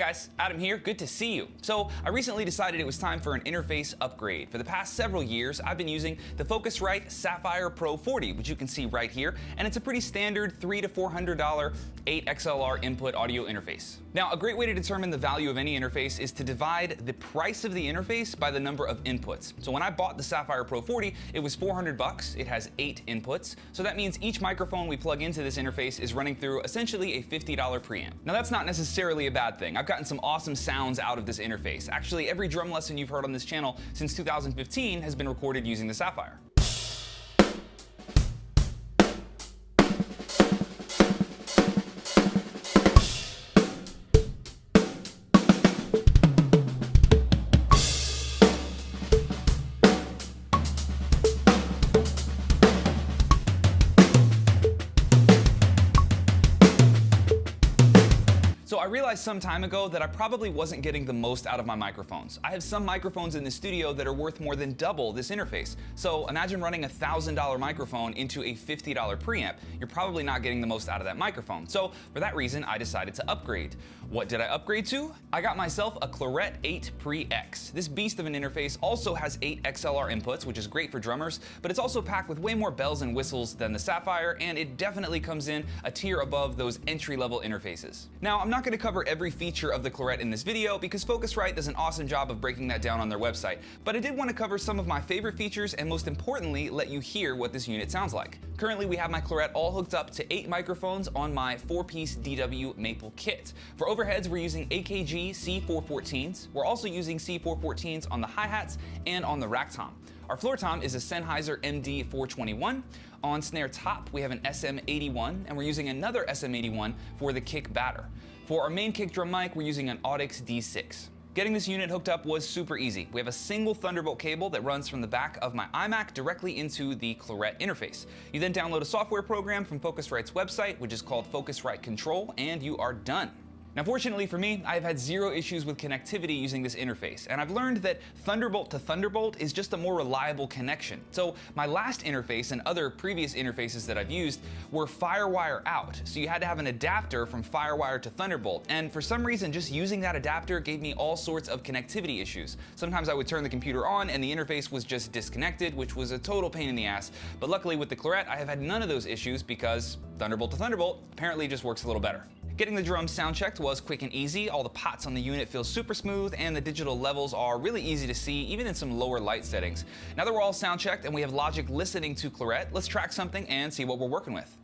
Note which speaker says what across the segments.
Speaker 1: guys, Adam here, good to see you. So I recently decided it was time for an interface upgrade. For the past several years, I've been using the Focusrite Sapphire Pro 40, which you can see right here, and it's a pretty standard $300 to $400 8 XLR input audio interface. Now, a great way to determine the value of any interface is to divide the price of the interface by the number of inputs. So when I bought the Sapphire Pro 40, it was $400, it has 8 inputs, so that means each microphone we plug into this interface is running through essentially a $50 preamp. Now that's not necessarily a bad thing. I've gotten some awesome sounds out of this interface. Actually, every drum lesson you've heard on this channel since 2015 has been recorded using the Sapphire. So I realized some time ago that I probably wasn't getting the most out of my microphones. I have some microphones in the studio that are worth more than double this interface. So imagine running a $1,000 microphone into a $50 preamp. You're probably not getting the most out of that microphone. So for that reason, I decided to upgrade. What did I upgrade to? I got myself a Clarett 8PreX. This beast of an interface also has 8 XLR inputs, which is great for drummers, but it's also packed with way more bells and whistles than the Sapphire, and it definitely comes in a tier above those entry-level interfaces. Now, I'm not going to cover every feature of the Clarett in this video because Focusrite does an awesome job of breaking that down on their website, but I did want to cover some of my favorite features and most importantly, let you hear what this unit sounds like. Currently, we have my Clarett all hooked up to 8 microphones on my 4-piece DW Maple kit. For overheads, we're using AKG C414s. We're also using C414s on the hi-hats and on the rack tom. Our floor tom is a Sennheiser MD421. On snare top, we have an SM81, and we're using another SM81 for the kick batter. For our main kick drum mic, we're using an Audix D6. Getting this unit hooked up was super easy. We have a single Thunderbolt cable that runs from the back of my iMac directly into the Clarett interface. You then download a software program from Focusrite's website, which is called Focusrite Control, and you are done. Now, fortunately for me, I've had zero issues with connectivity using this interface, and I've learned that Thunderbolt to Thunderbolt is just a more reliable connection. So my last interface and other previous interfaces that I've used were FireWire out, so you had to have an adapter from FireWire to Thunderbolt, and for some reason, just using that adapter gave me all sorts of connectivity issues. Sometimes I would turn the computer on and the interface was just disconnected, which was a total pain in the ass, but luckily with the Clarett, I have had none of those issues because Thunderbolt to Thunderbolt apparently just works a little better. Getting the drums sound checked was quick and easy. All the pots on the unit feel super smooth and the digital levels are really easy to see, even in some lower light settings. Now that we're all sound checked and we have Logic listening to Clarett, let's track something and see what we're working with.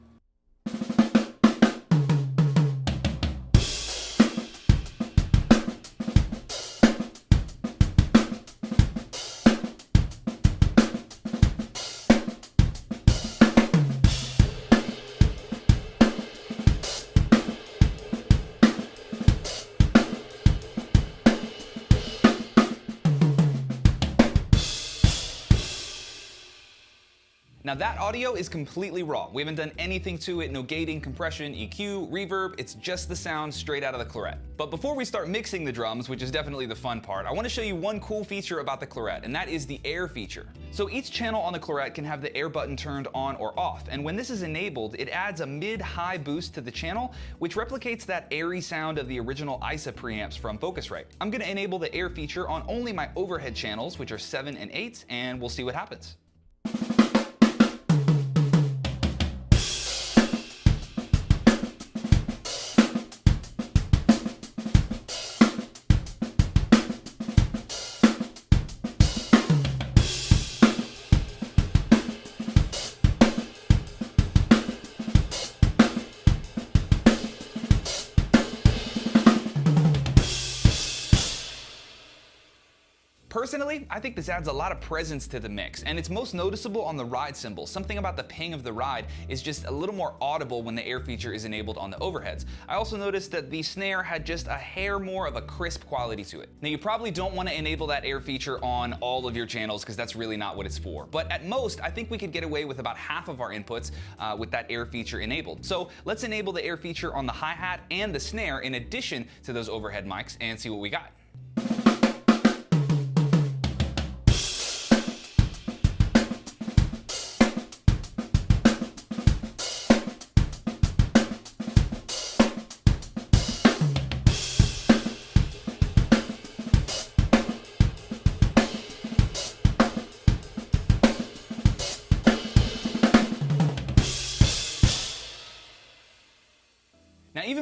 Speaker 1: Now that audio is completely raw. We haven't done anything to it, no gating, compression, EQ, reverb, it's just the sound straight out of the Clarett. But before we start mixing the drums, which is definitely the fun part, I want to show you one cool feature about the Clarett, and that is the air feature. So each channel on the Clarett can have the air button turned on or off, and when this is enabled, it adds a mid-high boost to the channel, which replicates that airy sound of the original ISA preamps from Focusrite. I'm going to enable the air feature on only my overhead channels, which are 7 and 8, and we'll see what happens. Personally, I think this adds a lot of presence to the mix, and it's most noticeable on the ride cymbal. Something about the ping of the ride is just a little more audible when the air feature is enabled on the overheads. I also noticed that the snare had just a hair more of a crisp quality to it. Now, you probably don't want to enable that air feature on all of your channels because that's really not what it's for. But at most, I think we could get away with about half of our inputs with that air feature enabled. So let's enable the air feature on the hi-hat and the snare in addition to those overhead mics and see what we got.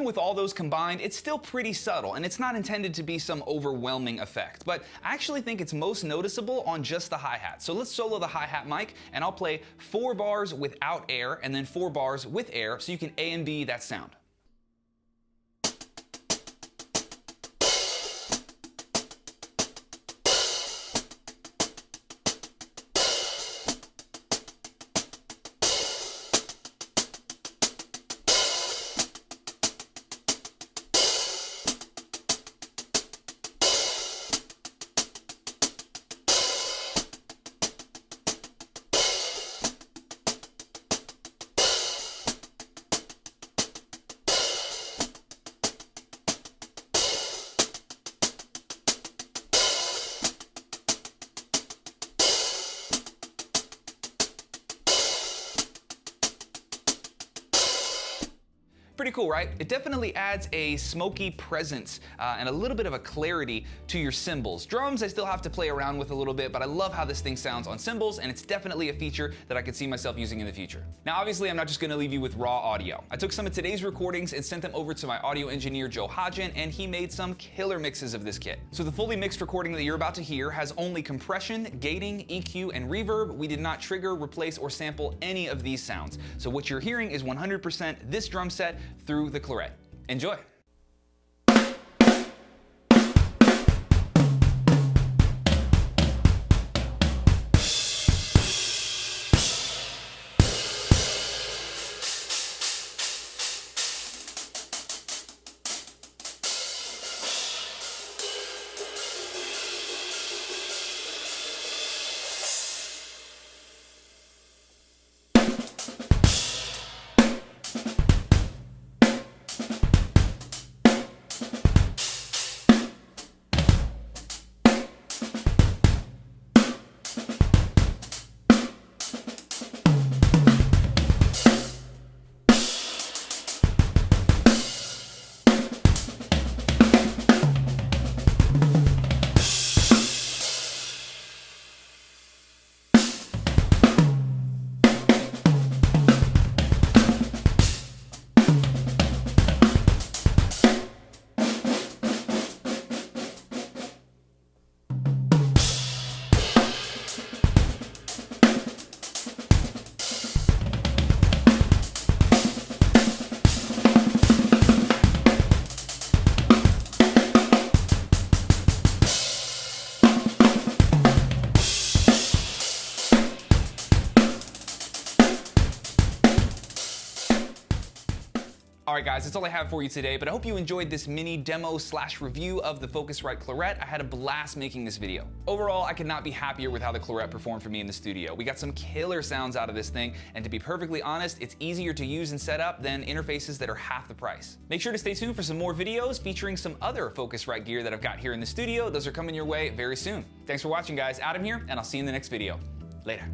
Speaker 1: with all those combined, it's still pretty subtle, and it's not intended to be some overwhelming effect, but I actually think it's most noticeable on just the hi-hat. So let's solo the hi-hat mic, and I'll play 4 bars without air, and then 4 bars with air, so you can A and B that sound. Pretty cool, right? It definitely adds a smoky presence and a little bit of a clarity to your cymbals. Drums, I still have to play around with a little bit, but I love how this thing sounds on cymbals, and it's definitely a feature that I could see myself using in the future. Now, obviously, I'm not just gonna leave you with raw audio. I took some of today's recordings and sent them over to my audio engineer, Joe Hodgen, and he made some killer mixes of this kit. So the fully mixed recording that you're about to hear has only compression, gating, EQ, and reverb. We did not trigger, replace, or sample any of these sounds. So what you're hearing is 100% this drum set through the Clarett. Enjoy. Alright guys, that's all I have for you today, but I hope you enjoyed this mini demo / review of the Focusrite Clarett. I had a blast making this video. Overall, I could not be happier with how the Clarett performed for me in the studio. We got some killer sounds out of this thing, and to be perfectly honest, it's easier to use and set up than interfaces that are half the price. Make sure to stay tuned for some more videos featuring some other Focusrite gear that I've got here in the studio. Those are coming your way very soon. Thanks for watching guys, Adam here, and I'll see you in the next video. Later.